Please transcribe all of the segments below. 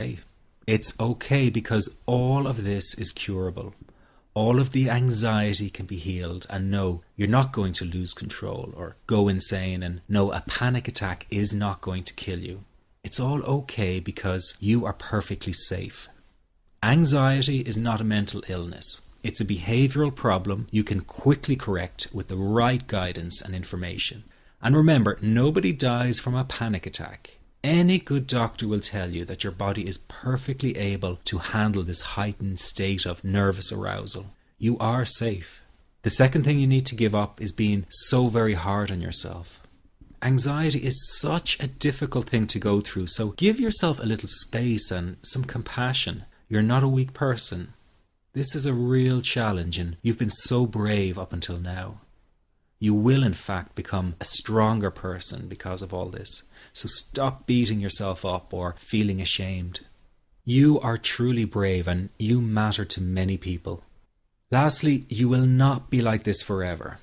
okay. It's okay because all of this is curable. All of the anxiety can be healed, and no, you're not going to lose control or go insane, and no, a panic attack is not going to kill you. It's all okay because you are perfectly safe. Anxiety is not a mental illness. It's a behavioral problem you can quickly correct with the right guidance and information. And remember, nobody dies from a panic attack. Any good doctor will tell you that your body is perfectly able to handle this heightened state of nervous arousal. You are safe. The second thing you need to give up is being so very hard on yourself. Anxiety is such a difficult thing to go through, so give yourself a little space and some compassion. You're not a weak person. This is a real challenge, and you've been so brave up until now. You will in fact become a stronger person because of all this. So stop beating yourself up or feeling ashamed. You are truly brave and you matter to many people. Lastly, you will not be like this forever.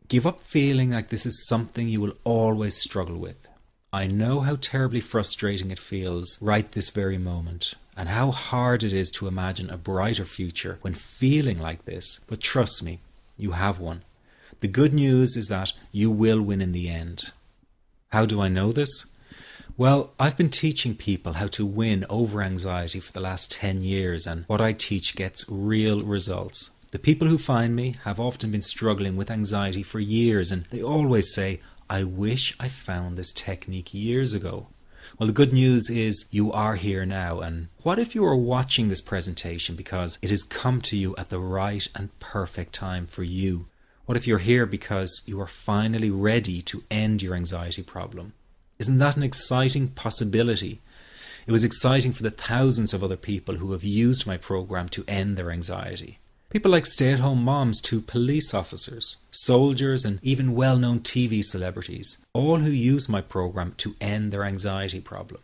Give up feeling like this is something you will always struggle with. I know how terribly frustrating it feels right this very moment, and how hard it is to imagine a brighter future when feeling like this, but trust me, you have one. The good news is that you will win in the end. How do I know this? Well, I've been teaching people how to win over anxiety for the last 10 years, and what I teach gets real results. The people who find me have often been struggling with anxiety for years, and they always say, I wish I found this technique years ago. Well, the good news is you are here now, and what if you are watching this presentation because it has come to you at the right and perfect time for you? What if you're here because you are finally ready to end your anxiety problem? Isn't that an exciting possibility? It was exciting for the thousands of other people who have used my program to end their anxiety. People like stay-at-home moms to police officers, soldiers, and even well-known TV celebrities, all who use my program to end their anxiety problem.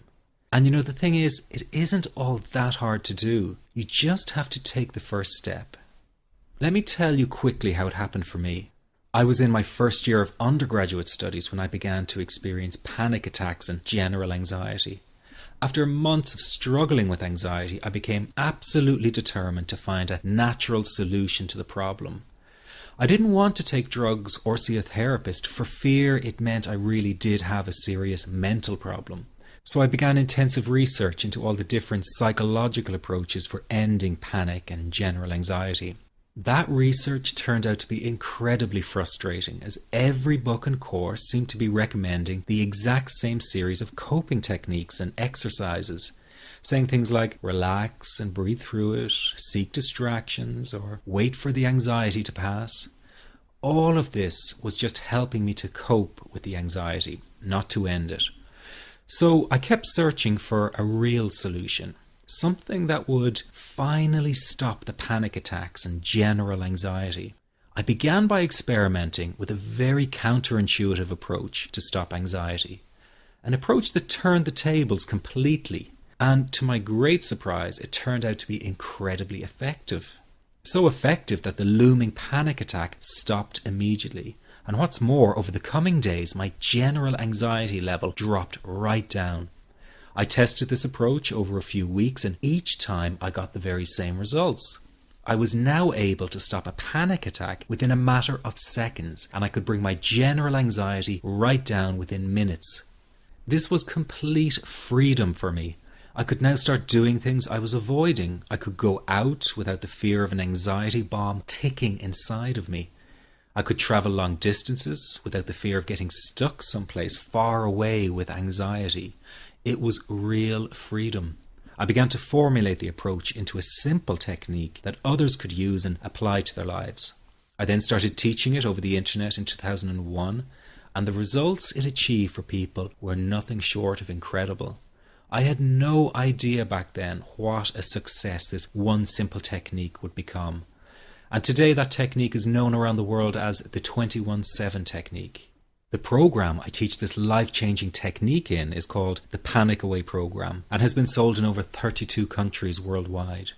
And you know, the thing is, it isn't all that hard to do. You just have to take the first step. Let me tell you quickly how it happened for me. I was in my first year of undergraduate studies when I began to experience panic attacks and general anxiety. After months of struggling with anxiety, I became absolutely determined to find a natural solution to the problem. I didn't want to take drugs or see a therapist for fear it meant I really did have a serious mental problem. So I began intensive research into all the different psychological approaches for ending panic and general anxiety. That research turned out to be incredibly frustrating, as every book and course seemed to be recommending the exact same series of coping techniques and exercises, saying things like relax and breathe through it, seek distractions, or wait for the anxiety to pass. All of this was just helping me to cope with the anxiety, not to end it. So I kept searching for a real solution. Something that would finally stop the panic attacks and general anxiety. I began by experimenting with a very counterintuitive approach to stop anxiety. An approach that turned the tables completely. And to my great surprise, it turned out to be incredibly effective. So effective that the looming panic attack stopped immediately. And what's more, over the coming days, my general anxiety level dropped right down. I tested this approach over a few weeks, and each time I got the very same results. I was now able to stop a panic attack within a matter of seconds, and I could bring my general anxiety right down within minutes. This was complete freedom for me. I could now start doing things I was avoiding. I could go out without the fear of an anxiety bomb ticking inside of me. I could travel long distances without the fear of getting stuck someplace far away with anxiety. It was real freedom. I began to formulate the approach into a simple technique that others could use and apply to their lives. I then started teaching it over the internet in 2001, and the results it achieved for people were nothing short of incredible. I had no idea back then what a success this one simple technique would become. And today that technique is known around the world as the 21-7 technique. The program I teach this life-changing technique in is called the Panic Away program and has been sold in over 32 countries worldwide.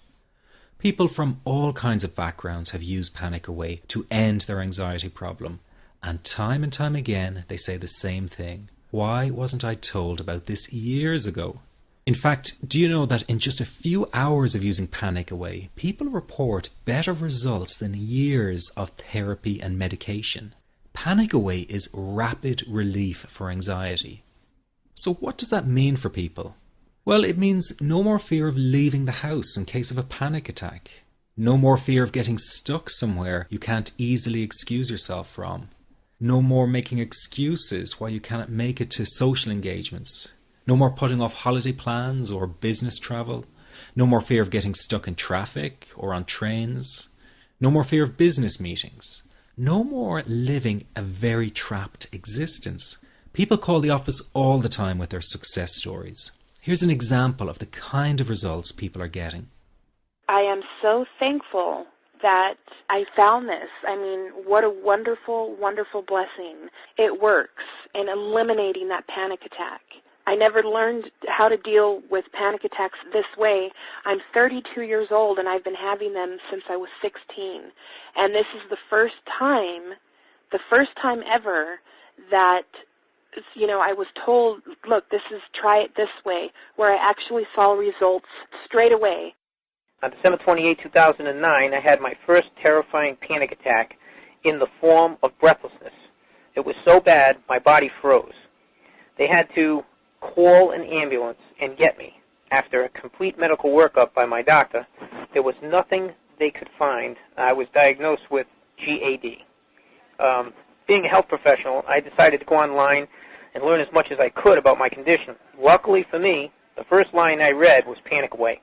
People from all kinds of backgrounds have used Panic Away to end their anxiety problem, and time again they say the same thing. Why wasn't I told about this years ago? In fact, do you know that in just a few hours of using Panic Away, people report better results than years of therapy and medication? Panic Away is rapid relief for anxiety. So what does that mean for people? Well, it means no more fear of leaving the house in case of a panic attack. No more fear of getting stuck somewhere you can't easily excuse yourself from. No more making excuses why you cannot make it to social engagements. No more putting off holiday plans or business travel. No more fear of getting stuck in traffic or on trains. No more fear of business meetings. No more living a very trapped existence. People call the office all the time with their success stories. Here's an example of the kind of results people are getting. I am so thankful that I found this. I mean, what a wonderful, wonderful blessing. It works in eliminating that panic attack. I never learned how to deal with panic attacks this way. I'm 32 years old and I've been having them since I was 16. And this is the first time ever that, I was told, look, try it this way, where I actually saw results straight away. On December 28, 2009, I had my first terrifying panic attack in the form of breathlessness. It was so bad, my body froze. They had to call an ambulance and get me. After a complete medical workup by my doctor, there was nothing they could find. I was diagnosed with GAD. Being a health professional, I decided to go online and learn as much as I could about my condition. Luckily for me, the first line I read was Panic Away.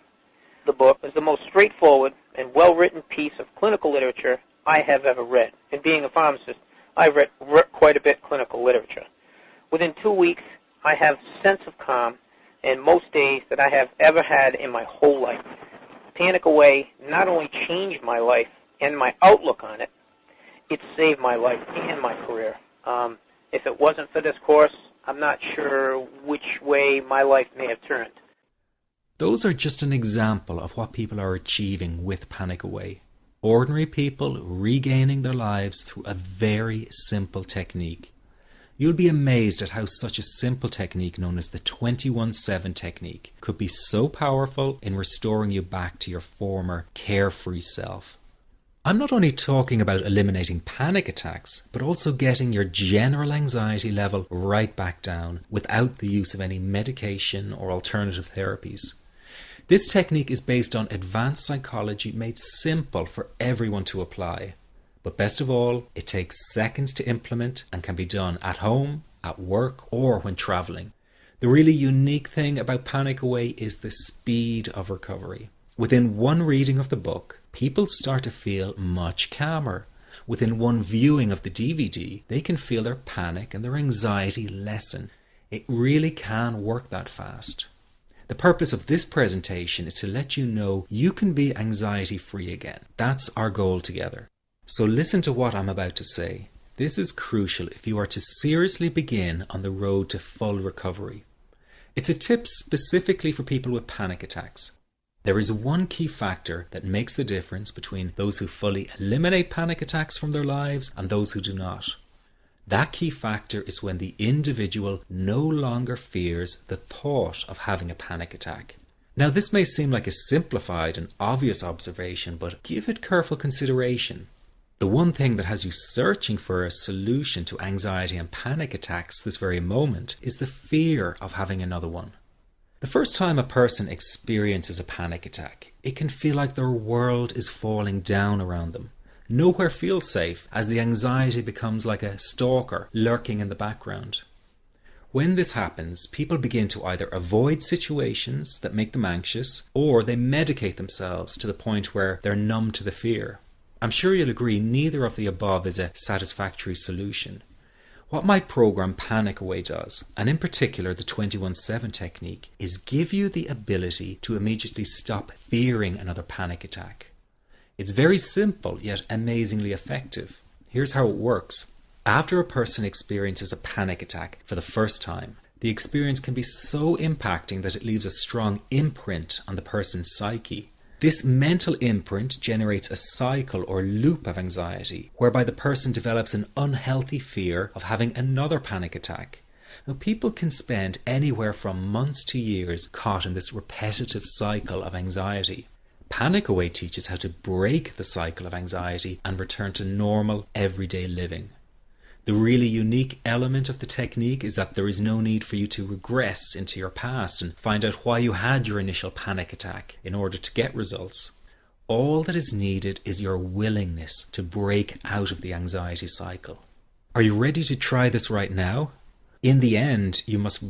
The book is the most straightforward and well-written piece of clinical literature I have ever read. And being a pharmacist, I've read quite a bit of clinical literature. Within 2 weeks, I have a sense of calm in most days that I have ever had in my whole life. Panic Away not only changed my life and my outlook on it, it saved my life and my career. If it wasn't for this course, I'm not sure which way my life may have turned. Those are just an example of what people are achieving with Panic Away. Ordinary people regaining their lives through a very simple technique. You'll be amazed at how such a simple technique known as the 21-7 technique could be so powerful in restoring you back to your former carefree self. I'm not only talking about eliminating panic attacks, but also getting your general anxiety level right back down without the use of any medication or alternative therapies. This technique is based on advanced psychology made simple for everyone to apply. But best of all, it takes seconds to implement and can be done at home, at work, or when traveling. The really unique thing about Panic Away is the speed of recovery. Within one reading of the book, people start to feel much calmer. Within one viewing of the DVD, they can feel their panic and their anxiety lessen. It really can work that fast. The purpose of this presentation is to let you know you can be anxiety-free again. That's our goal together. So listen to what I'm about to say. This is crucial if you are to seriously begin on the road to full recovery. It's a tip specifically for people with panic attacks. There is one key factor that makes the difference between those who fully eliminate panic attacks from their lives and those who do not. That key factor is when the individual no longer fears the thought of having a panic attack. Now, this may seem like a simplified and obvious observation, but give it careful consideration. The one thing that has you searching for a solution to anxiety and panic attacks this very moment is the fear of having another one. The first time a person experiences a panic attack, it can feel like their world is falling down around them. Nowhere feels safe as the anxiety becomes like a stalker lurking in the background. When this happens, people begin to either avoid situations that make them anxious, or they medicate themselves to the point where they're numb to the fear. I'm sure you'll agree neither of the above is a satisfactory solution. What my program Panic Away does, and in particular the 21-7 technique, is give you the ability to immediately stop fearing another panic attack. It's very simple yet amazingly effective. Here's how it works. After a person experiences a panic attack for the first time, the experience can be so impacting that it leaves a strong imprint on the person's psyche. This mental imprint generates a cycle or loop of anxiety, whereby the person develops an unhealthy fear of having another panic attack. Now, people can spend anywhere from months to years caught in this repetitive cycle of anxiety. Panic Away teaches how to break the cycle of anxiety and return to normal, everyday living. The really unique element of the technique is that there is no need for you to regress into your past and find out why you had your initial panic attack in order to get results. All that is needed is your willingness to break out of the anxiety cycle. Are you ready to try this right now? In the end, you must